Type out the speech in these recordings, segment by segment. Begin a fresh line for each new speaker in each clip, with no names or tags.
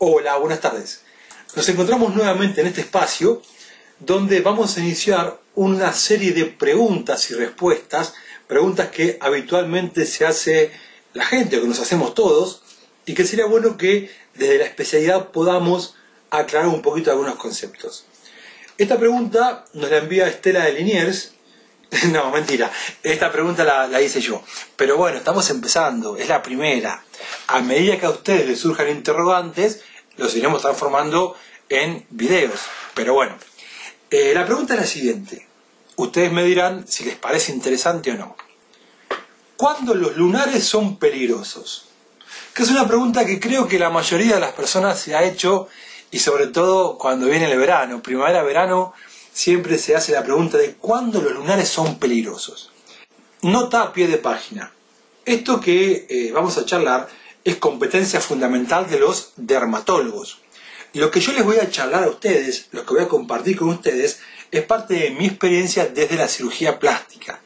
Hola, buenas tardes. Nos encontramos nuevamente en este espacio donde vamos a iniciar una serie de preguntas y respuestas, preguntas que habitualmente se hace la gente, que nos hacemos todos, y que sería bueno que desde la especialidad podamos aclarar un poquito algunos conceptos. Esta pregunta nos la envía Estela de Liniers. No, mentira, esta pregunta la hice yo. Pero bueno, estamos empezando, es la primera. A medida que a ustedes les surjan interrogantes, los iremos transformando en videos. Pero bueno, la pregunta es la siguiente. Ustedes me dirán si les parece interesante o no. ¿Cuándo los lunares son peligrosos? Que es una pregunta que creo que la mayoría de las personas se ha hecho, y sobre todo cuando viene el verano, primavera-verano, siempre se hace la pregunta de ¿cuándo los lunares son peligrosos? Nota a pie de página. Esto que vamos a charlar es competencia fundamental de los dermatólogos. Lo que yo les voy a charlar a ustedes, lo que voy a compartir con ustedes, es parte de mi experiencia desde la cirugía plástica.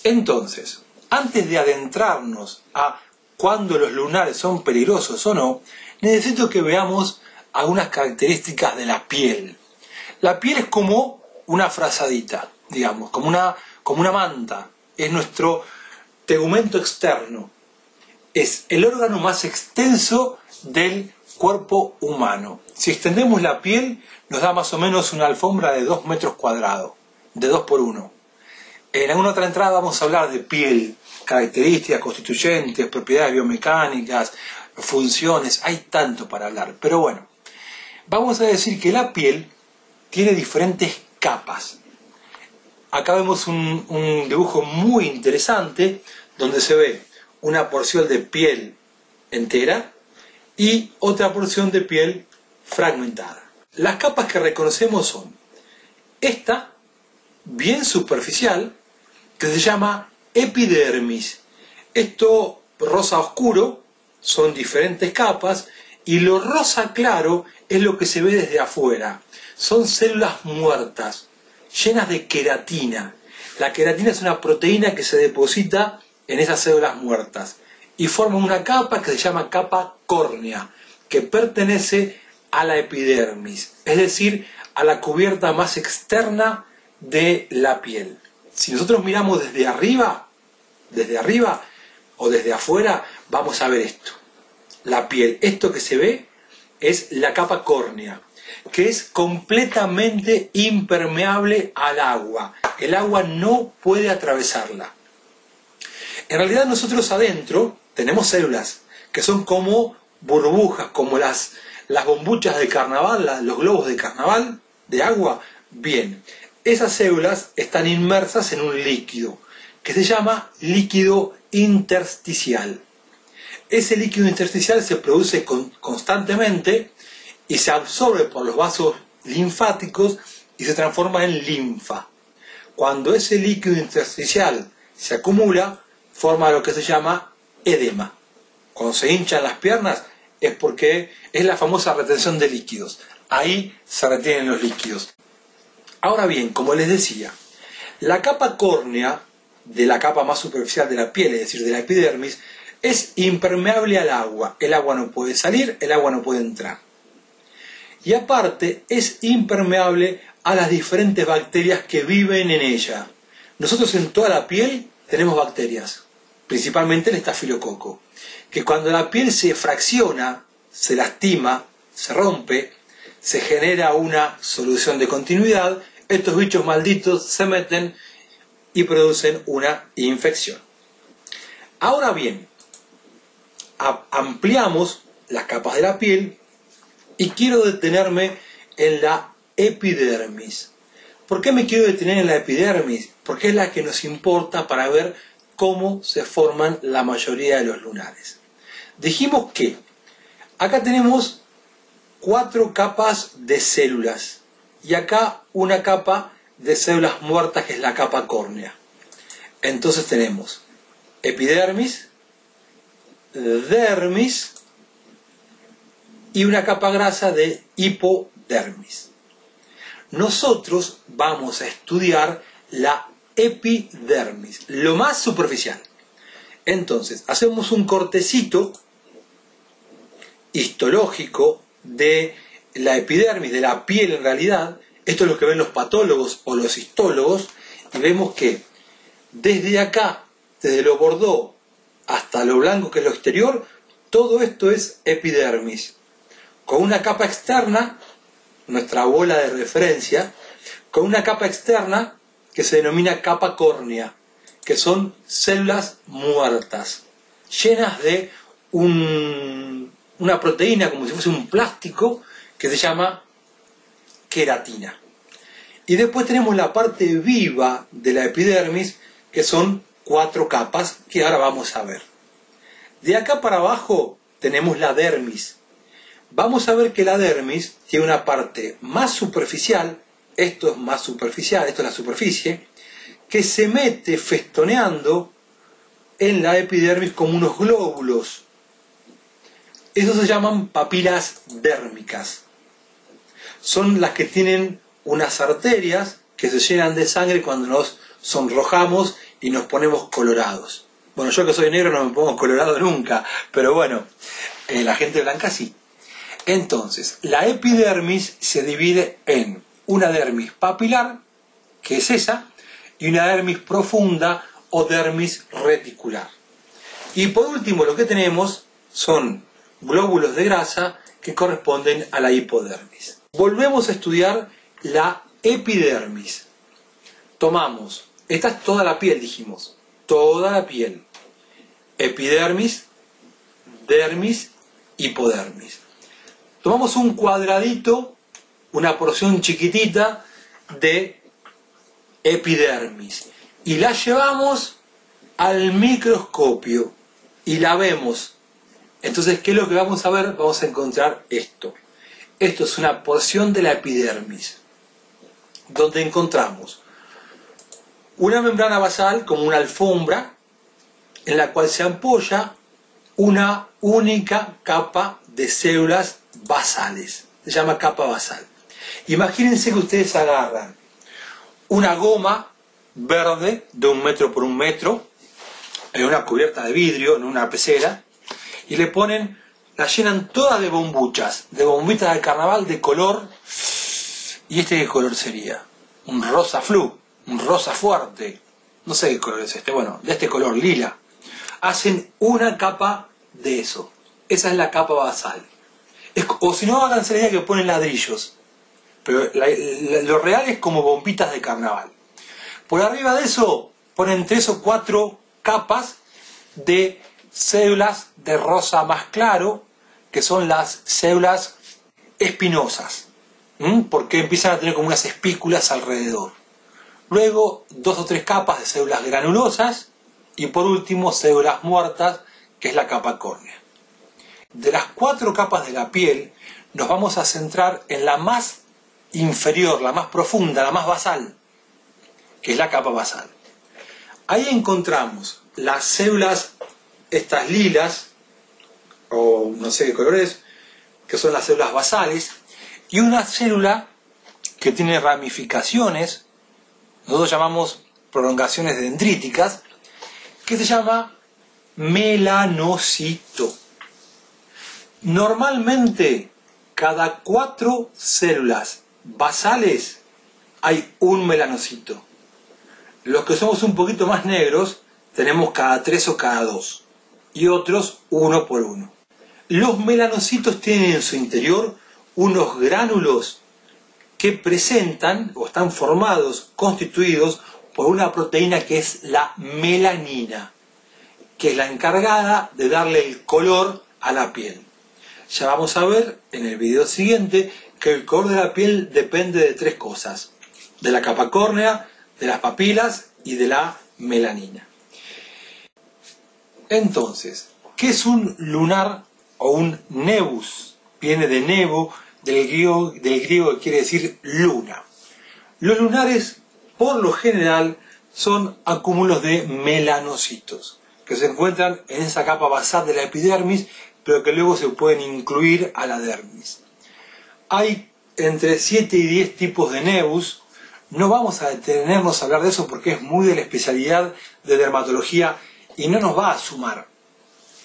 Entonces, antes de adentrarnos a cuándo los lunares son peligrosos o no, necesito que veamos algunas características de la piel. La piel es como una frazadita, digamos, como una manta. Es nuestro tegumento externo. Es el órgano más extenso del cuerpo humano. Si extendemos la piel, nos da más o menos una alfombra de 2 metros cuadrados, de 2 por 1. En alguna otra entrada vamos a hablar de piel, características constituyentes, propiedades biomecánicas, funciones, hay tanto para hablar. Pero bueno, vamos a decir que la piel tiene diferentes capas. Acá vemos un dibujo muy interesante donde se ve una porción de piel entera y otra porción de piel fragmentada. Las capas que reconocemos son esta, bien superficial, que se llama epidermis. Esto rosa oscuro son diferentes capas y lo rosa claro es lo que se ve desde afuera. Son células muertas, llenas de queratina. La queratina es una proteína que se deposita en esas células muertas y forma una capa que se llama capa córnea, que pertenece a la epidermis, es decir, a la cubierta más externa de la piel. Si nosotros miramos desde arriba o desde afuera, vamos a ver esto. La piel, esto que se ve es la capa córnea, que es completamente impermeable al agua. El agua no puede atravesarla. En realidad nosotros adentro tenemos células que son como burbujas, como las bombuchas de carnaval, los globos de carnaval de agua. Bien, esas células están inmersas en un líquido que se llama líquido intersticial. Ese líquido intersticial se produce constantemente y se absorbe por los vasos linfáticos y se transforma en linfa. Cuando ese líquido intersticial se acumula, forma lo que se llama edema. Cuando se hinchan las piernas es porque es la famosa retención de líquidos. Ahí se retienen los líquidos. Ahora bien, como les decía, la capa córnea de la capa más superficial de la piel, es decir, de la epidermis, es impermeable al agua. El agua no puede salir, el agua no puede entrar. Y aparte es impermeable a las diferentes bacterias que viven en ella. Nosotros en toda la piel tenemos bacterias, principalmente el estafilococo, que cuando la piel se fracciona, se lastima, se rompe, se genera una solución de continuidad, estos bichos malditos se meten y producen una infección. Ahora bien, ampliamos las capas de la piel y quiero detenerme en la epidermis. ¿Por qué me quiero detener en la epidermis? Porque es la que nos importa para ver cómo se forman la mayoría de los lunares. Dijimos que acá tenemos 4 capas de células y acá una capa de células muertas que es la capa córnea. Entonces tenemos epidermis, dermis y una capa grasa de hipodermis. Nosotros vamos a estudiar la epidermis, lo más superficial. Entonces, hacemos un cortecito histológico de la epidermis, de la piel en realidad. Esto es lo que ven los patólogos o los histólogos, y vemos que desde acá, desde lo bordó hasta lo blanco que es lo exterior, todo esto es epidermis, con una capa externa, nuestra bola de referencia, con una capa externa que se denomina capa córnea, que son células muertas, llenas de una proteína, como si fuese un plástico, que se llama queratina. Y después tenemos la parte viva de la epidermis, que son 4 capas, que ahora vamos a ver. De acá para abajo tenemos la dermis. Vamos a ver que la dermis tiene una parte más superficial, esto es más superficial, esto es la superficie, que se mete festoneando en la epidermis como unos glóbulos. Esos se llaman papilas dérmicas. Son las que tienen unas arterias que se llenan de sangre cuando nos sonrojamos y nos ponemos colorados. Bueno, yo que soy negro no me pongo colorado nunca, pero bueno, la gente blanca sí. Entonces, la epidermis se divide en una dermis papilar, que es esa, y una dermis profunda o dermis reticular. Y por último lo que tenemos son glóbulos de grasa que corresponden a la hipodermis. Volvemos a estudiar la epidermis. Tomamos, esta es toda la piel, dijimos, toda la piel. Epidermis, dermis, hipodermis. Tomamos un cuadradito, una porción chiquitita de epidermis y la llevamos al microscopio y la vemos. Entonces, ¿qué es lo que vamos a ver? Vamos a encontrar esto. Esto es una porción de la epidermis, donde encontramos una membrana basal como una alfombra en la cual se apoya una única capa de células basales. Se llama capa basal. Imagínense que ustedes agarran una goma verde de 1 metro por 1 metro en una cubierta de vidrio, en una pecera, y le ponen, la llenan todas de bombuchas, de bombitas de carnaval de color. ¿Y este qué color sería? Un rosa flu, un rosa fuerte, no sé qué color es este, bueno, de este color, lila. Hacen una capa de eso, esa es la capa basal. O si no, háganse la idea que ponen ladrillos, pero lo real es como bombitas de carnaval. Por arriba de eso ponen 3 o 4 capas de células de rosa más claro, que son las células espinosas, porque empiezan a tener como unas espículas alrededor. Luego 2 o 3 capas de células granulosas y por último células muertas, que es la capa córnea. De las 4 capas de la piel nos vamos a centrar en la más inferior, la más profunda, la más basal, que es la capa basal. Ahí encontramos las células, estas lilas, o no sé qué colores, que son las células basales, y una célula que tiene ramificaciones, nosotros llamamos prolongaciones dendríticas, que se llama melanocito. Normalmente, cada 4 células basales hay un melanocito. Los que somos un poquito más negros tenemos cada 3 o cada 2 y otros 1 por 1. Los melanocitos tienen en su interior unos gránulos que presentan o están formados, constituidos por una proteína que es la melanina, que es la encargada de darle el color a la piel. Ya vamos a ver en el video siguiente que el color de la piel depende de 3 cosas: de la capa córnea, de las papilas y de la melanina. Entonces, ¿qué es un lunar o un nevus? Viene de nevo, del griego que quiere decir luna. Los lunares, por lo general, son acúmulos de melanocitos que se encuentran en esa capa basal de la epidermis, pero que luego se pueden incluir a la dermis. Hay entre 7 y 10 tipos de nevus. No vamos a detenernos a hablar de eso porque es muy de la especialidad de dermatología y no nos va a sumar.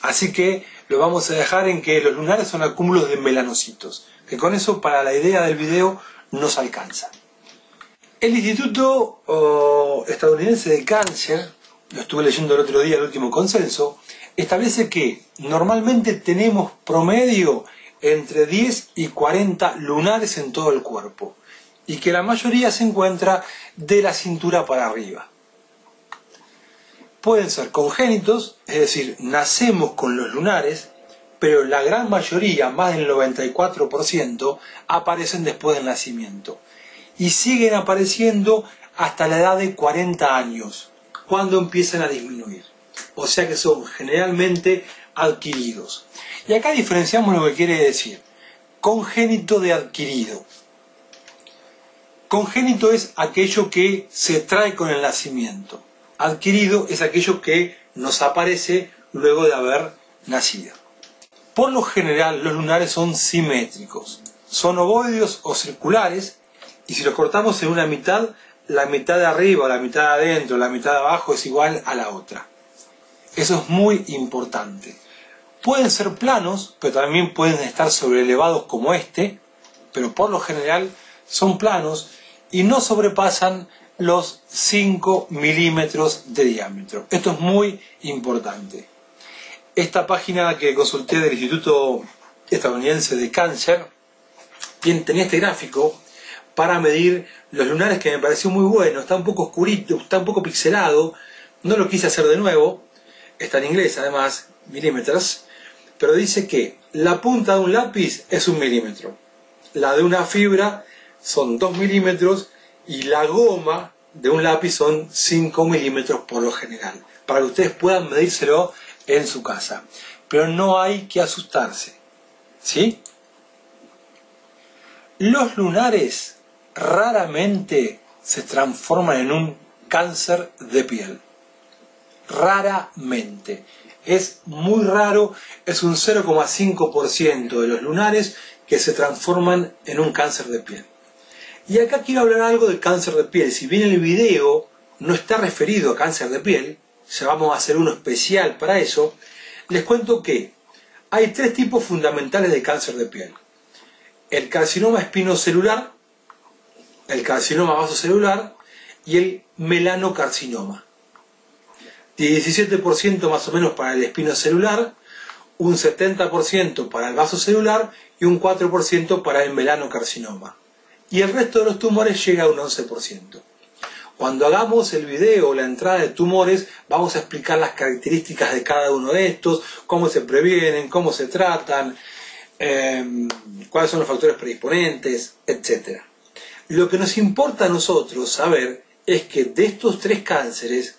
Así que lo vamos a dejar en que los lunares son acúmulos de melanocitos, que con eso para la idea del video nos alcanza. El Instituto Estadounidense de Cáncer, lo estuve leyendo el otro día, el último consenso, establece que normalmente tenemos promedio entre 10 y 40 lunares en todo el cuerpo y que la mayoría se encuentra de la cintura para arriba. Pueden ser congénitos, es decir, nacemos con los lunares, pero la gran mayoría, más del 94%, aparecen después del nacimiento y siguen apareciendo hasta la edad de 40 años, cuando empiezan a disminuir. O sea que son generalmente adquiridos. Y acá diferenciamos lo que quiere decir congénito de adquirido. Congénito es aquello que se trae con el nacimiento. Adquirido es aquello que nos aparece luego de haber nacido. Por lo general los lunares son simétricos. Son ovoideos o circulares y si los cortamos en una mitad, la mitad de arriba, la mitad de adentro, la mitad de abajo es igual a la otra. Eso es muy importante. Pueden ser planos, pero también pueden estar sobreelevados como este, pero por lo general son planos y no sobrepasan los 5 milímetros de diámetro. Esto es muy importante. Esta página que consulté del Instituto Estadounidense de Cáncer tenía este gráfico para medir los lunares que me pareció muy bueno. Está un poco oscurito, está un poco pixelado. No lo quise hacer de nuevo. Está en inglés además, milímetros. Pero dice que la punta de un lápiz es 1 milímetro. La de una fibra son 2 milímetros y la goma de un lápiz son 5 milímetros por lo general. Para que ustedes puedan medírselo en su casa. Pero no hay que asustarse. ¿Sí? Los lunares raramente se transforman en un cáncer de piel. Raramente. Es muy raro, es un 0,5% de los lunares que se transforman en un cáncer de piel. Y acá quiero hablar algo del cáncer de piel. Si bien el video no está referido a cáncer de piel, ya vamos a hacer uno especial para eso, les cuento que hay 3 tipos fundamentales de cáncer de piel. El carcinoma espinocelular, el carcinoma vasocelular y el melanocarcinoma. 17% más o menos para el espinocelular, un 70% para el vasocelular y un 4% para el melanocarcinoma. Y el resto de los tumores llega a un 11%. Cuando hagamos el video, la entrada de tumores, vamos a explicar las características de cada uno de estos, cómo se previenen, cómo se tratan, cuáles son los factores predisponentes, etc. Lo que nos importa a nosotros saber es que de estos 3 cánceres,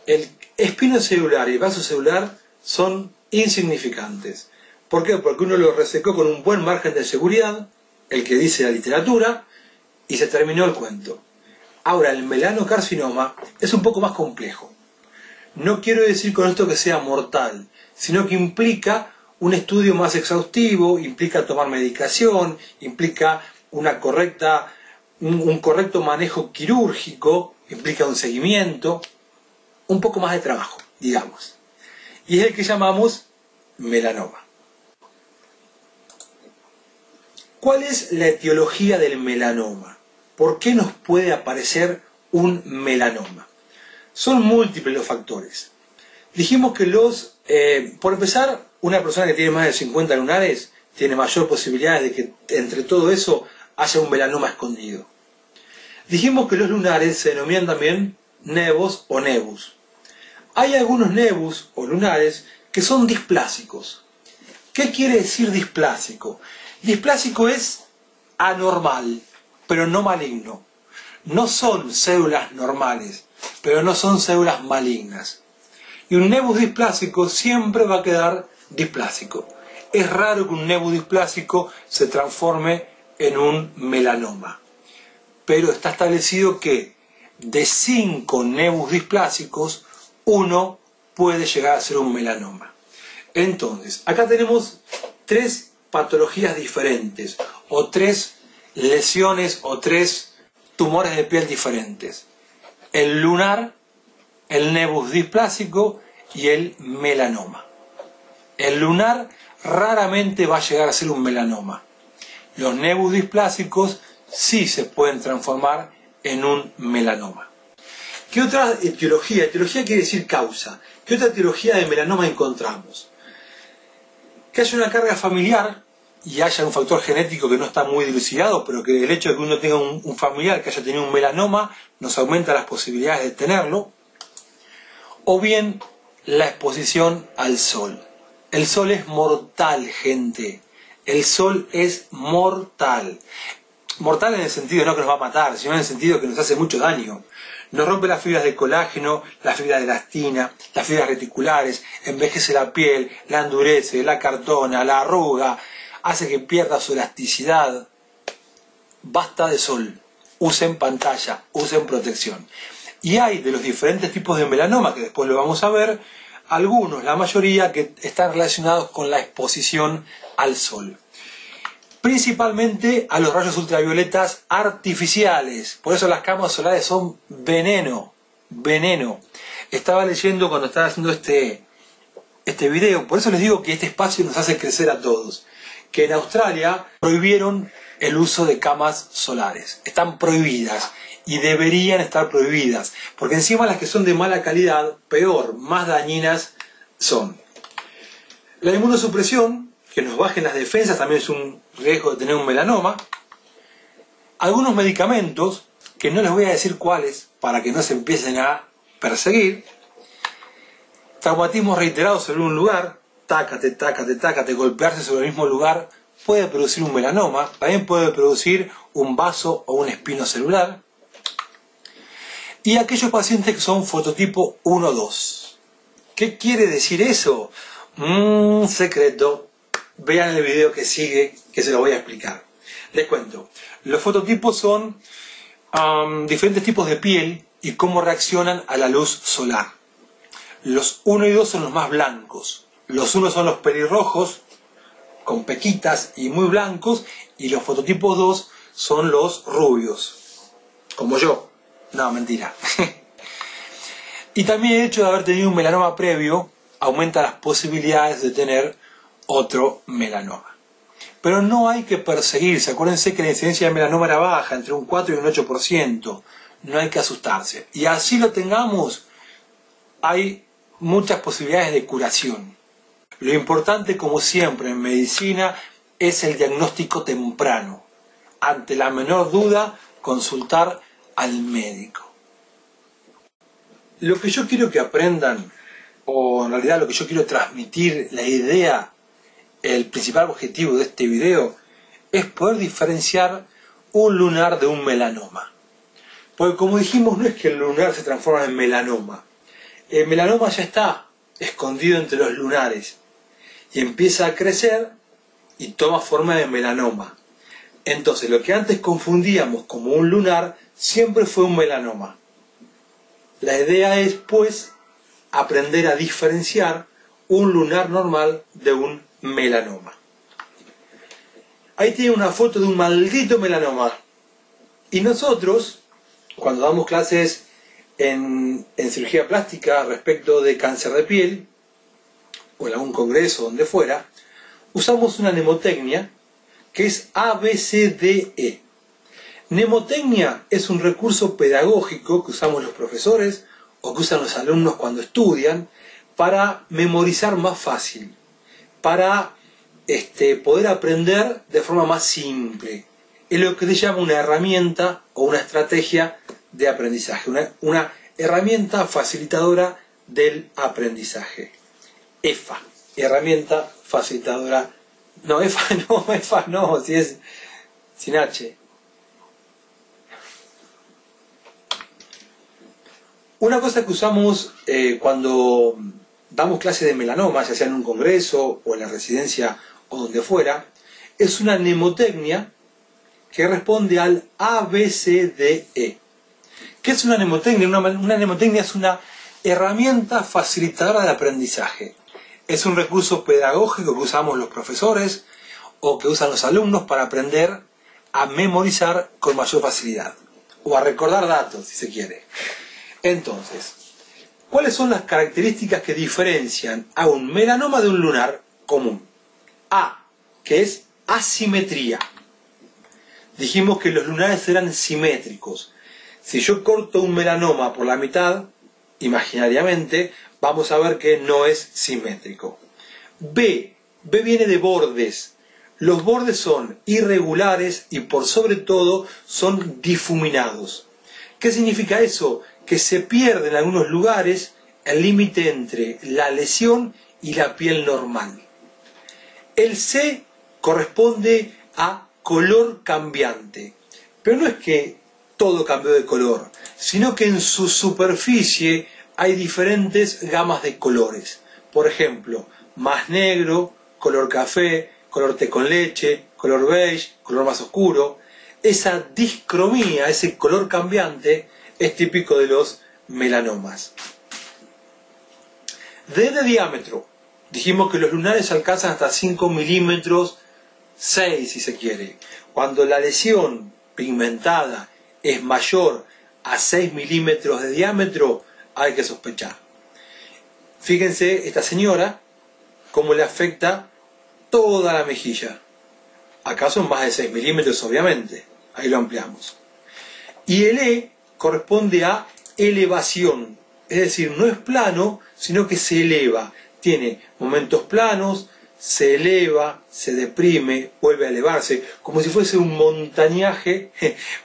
el espinocelular y el vasocelular son insignificantes. ¿Por qué? Porque uno lo resecó con un buen margen de seguridad, el que dice la literatura, y se terminó el cuento. Ahora, el melanocarcinoma es un poco más complejo. No quiero decir con esto que sea mortal, sino que implica un estudio más exhaustivo, implica tomar medicación, implica un correcto manejo quirúrgico, implica un seguimiento, un poco más de trabajo, digamos. Y es el que llamamos melanoma. ¿Cuál es la etiología del melanoma? ¿Por qué nos puede aparecer un melanoma? Son múltiples los factores. Dijimos que por empezar, una persona que tiene más de 50 lunares tiene mayor posibilidad de que entre todo eso haya un melanoma escondido. Dijimos que los lunares se denominan también nevos o nebus. Hay algunos nebus o lunares que son displásicos. ¿Qué quiere decir displásico? Displásico es anormal, pero no maligno. No son células normales, pero no son células malignas. Y un nebus displásico siempre va a quedar displásico. Es raro que un nebus displásico se transforme en un melanoma. Pero está establecido que de 5 nebus displásicos, 1 puede llegar a ser un melanoma. Entonces, acá tenemos 3 patologías diferentes, o 3 lesiones, o 3 tumores de piel diferentes. El lunar, el nebus displásico y el melanoma. El lunar raramente va a llegar a ser un melanoma. Los nebus displásicos sí se pueden transformar en un melanoma. ¿Qué otra etiología? Etiología quiere decir causa. ¿Qué otra etiología de melanoma encontramos? Que haya una carga familiar y haya un factor genético que no está muy dilucidado, pero que el hecho de que uno tenga un familiar que haya tenido un melanoma nos aumenta las posibilidades de tenerlo. O bien la exposición al sol. El sol es mortal, gente. El sol es mortal. Mortal en el sentido no que nos va a matar, sino en el sentido que nos hace mucho daño. Nos rompe las fibras de colágeno, las fibras de elastina, las fibras reticulares, envejece la piel, la endurece, la cartona, la arruga, hace que pierda su elasticidad. Basta de sol. Usen pantalla, usen protección. Y hay de los diferentes tipos de melanoma, que después lo vamos a ver, algunos, la mayoría, que están relacionados con la exposición al sol. Principalmente a los rayos ultravioletas artificiales. Por eso las camas solares son veneno. Veneno. Estaba leyendo cuando estaba haciendo este video, por eso les digo que este espacio nos hace crecer a todos. Que en Australia prohibieron el uso de camas solares. Están prohibidas. Y deberían estar prohibidas. Porque encima las que son de mala calidad, peor, más dañinas son. La inmunosupresión, que nos bajen las defensas, también es un riesgo de tener un melanoma. Algunos medicamentos, que no les voy a decir cuáles, para que no se empiecen a perseguir. Traumatismos reiterados sobre un lugar, tácate, tácate, tácate, golpearse sobre el mismo lugar, puede producir un melanoma, también puede producir un vaso o un espino celular. Y aquellos pacientes que son fototipo 1-2. ¿Qué quiere decir eso? Secreto. Vean el video que sigue, que se lo voy a explicar. Les cuento. Los fototipos son diferentes tipos de piel y cómo reaccionan a la luz solar. Los 1 y 2 son los más blancos. Los 1 son los pelirrojos, con pequitas y muy blancos. Y los fototipos 2 son los rubios. Como yo. No, mentira. Y también el hecho de haber tenido un melanoma previo aumenta las posibilidades de tener otro melanoma. Pero no hay que perseguirse. Acuérdense que la incidencia de melanoma era baja, entre un 4 y un 8%. No hay que asustarse. Y así lo tengamos, hay muchas posibilidades de curación. Lo importante, como siempre en medicina, es el diagnóstico temprano. Ante la menor duda, consultar al médico. Lo que yo quiero que aprendan, o en realidad lo que yo quiero transmitir, la idea, el principal objetivo de este video, es poder diferenciar un lunar de un melanoma. Porque como dijimos, no es que el lunar se transforma en melanoma. El melanoma ya está escondido entre los lunares y empieza a crecer y toma forma de melanoma. Entonces, lo que antes confundíamos como un lunar siempre fue un melanoma. La idea es, pues, aprender a diferenciar un lunar normal de un melanoma. Ahí tiene una foto de un maldito melanoma. Y nosotros, cuando damos clases en cirugía plástica respecto de cáncer de piel, o en algún congreso, donde fuera, usamos una mnemotecnia que es ABCDE. Mnemotecnia es un recurso pedagógico que usamos los profesores o que usan los alumnos cuando estudian para memorizar más fácil, para poder aprender de forma más simple. Es lo que se llama una herramienta o una estrategia de aprendizaje, una herramienta facilitadora del aprendizaje. EFA, herramienta facilitadora. No, EFA no, si es sin H. Una cosa que usamos cuando damos clases de melanoma, ya sea en un congreso o en la residencia o donde fuera, es una mnemotecnia que responde al ABCDE. ¿Qué es una mnemotecnia? Una mnemotecnia es una herramienta facilitadora de aprendizaje. Es un recurso pedagógico que usamos los profesores o que usan los alumnos para aprender a memorizar con mayor facilidad o a recordar datos, si se quiere. Entonces, ¿cuáles son las características que diferencian a un melanoma de un lunar? común. A, que es asimetría. Dijimos que los lunares eran simétricos. Si yo corto un melanoma por la mitad, imaginariamente, vamos a ver que no es simétrico. B viene de bordes. Los bordes son irregulares y por sobre todo son difuminados. ¿Qué significa eso? Que se pierde en algunos lugares el límite entre la lesión y la piel normal. El C corresponde a color cambiante. Pero no es que todo cambió de color, sino que en su superficie hay diferentes gamas de colores. Por ejemplo, más negro, color café, color té con leche, color beige, color más oscuro. Esa discromía, ese color cambiante, es típico de los melanomas. D de diámetro. Dijimos que los lunares alcanzan hasta 5 milímetros, 6 si se quiere. Cuando la lesión pigmentada es mayor a 6 milímetros de diámetro, hay que sospechar. Fíjense esta señora cómo le afecta toda la mejilla. Acá son más de 6 milímetros, obviamente. Ahí lo ampliamos. Y el E corresponde a elevación. Es decir, no es plano, sino que se eleva. Tiene momentos planos, se eleva, se deprime, vuelve a elevarse, como si fuese un montañaje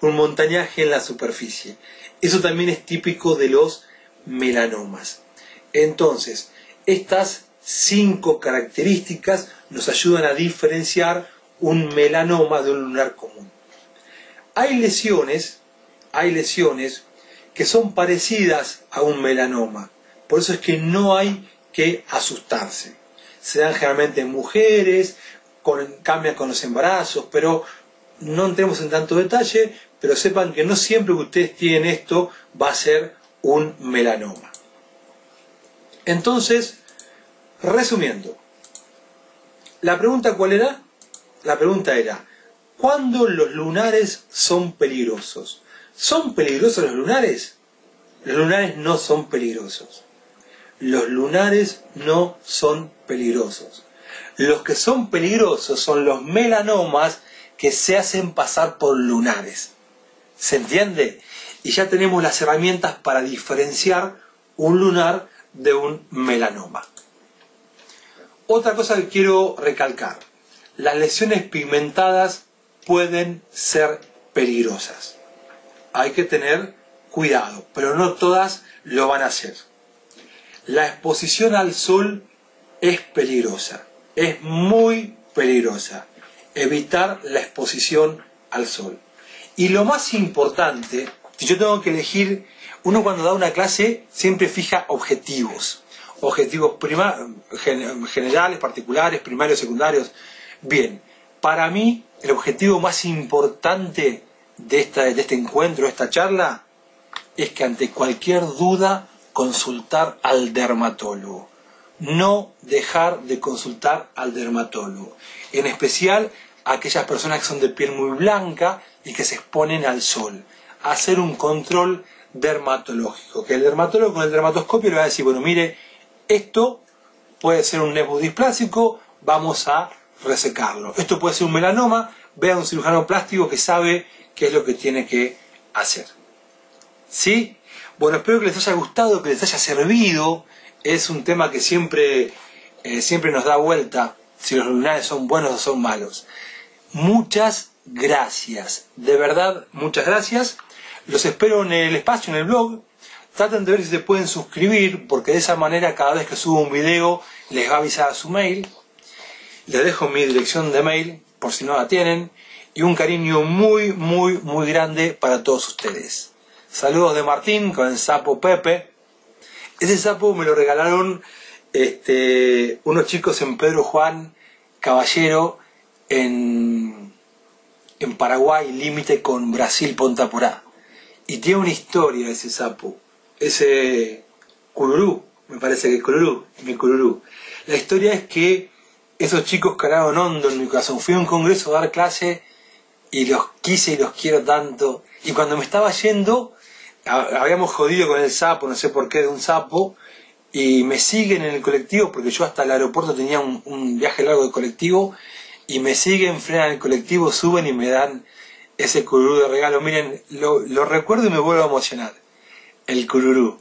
en la superficie. Eso también es típico de los melanomas. Entonces, estas 5 características nos ayudan a diferenciar un melanoma de un lunar común. Hay lesiones que son parecidas a un melanoma. Por eso es que no hay que asustarse. Se dan generalmente en mujeres, cambian con los embarazos, pero no entremos en tanto detalle, pero sepan que no siempre que ustedes tienen esto va a ser un melanoma. Entonces, resumiendo, ¿la pregunta cuál era? La pregunta era, ¿cuándo los lunares son peligrosos? ¿Son peligrosos los lunares? Los lunares no son peligrosos. Los lunares no son peligrosos. Los que son peligrosos son los melanomas que se hacen pasar por lunares. ¿Se entiende? Y ya tenemos las herramientas para diferenciar un lunar de un melanoma. Otra cosa que quiero recalcar. Las lesiones pigmentadas pueden ser peligrosas. Hay que tener cuidado, pero no todas lo van a hacer. La exposición al sol es peligrosa, es muy peligrosa. Evitar la exposición al sol. Y lo más importante, si yo tengo que elegir, uno cuando da una clase siempre fija objetivos. Objetivos generales, particulares, primarios, secundarios. Bien, para mí el objetivo más importante de este encuentro, de esta charla, es que ante cualquier duda consultar al dermatólogo. No dejar de consultar al dermatólogo. En especial a aquellas personas que son de piel muy blanca y que se exponen al sol. Hacer un control dermatológico. Que el dermatólogo con el dermatoscopio le va a decir, bueno, mire, esto puede ser un nebus displásico, vamos a resecarlo. Esto puede ser un melanoma, vea a un cirujano plástico que sabe qué es lo que tiene que hacer. ¿Sí? Bueno, espero que les haya gustado, que les haya servido. Es un tema que siempre nos da vuelta, si los lunares son buenos o son malos. Muchas gracias, de verdad, muchas gracias. Los espero en el espacio, en el blog. Traten de ver si se pueden suscribir, porque de esa manera cada vez que subo un video les va a avisar a su mail. Les dejo mi dirección de mail, por si no la tienen. Y un cariño muy, muy, muy grande para todos ustedes. Saludos de Martín con el sapo Pepe. Ese sapo me lo regalaron unos chicos en Pedro Juan Caballero, en Paraguay, límite con Brasil, Ponta Porá. Y tiene una historia ese sapo. Ese cururú, me parece que es cururú, mi cururú. La historia es que esos chicos calaron hondo en mi corazón. Fui a un congreso a dar clase y los quise y los quiero tanto. Y cuando me estaba yendo, habíamos jodido con el sapo, no sé por qué, de un sapo, y me siguen en el colectivo, porque yo hasta el aeropuerto tenía un viaje largo de colectivo, y me siguen, frenan el colectivo, suben y me dan ese cururú de regalo. Miren, lo recuerdo y me vuelvo a emocionar. El cururú.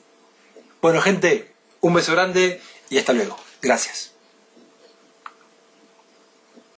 Bueno, gente, un beso grande y hasta luego. Gracias.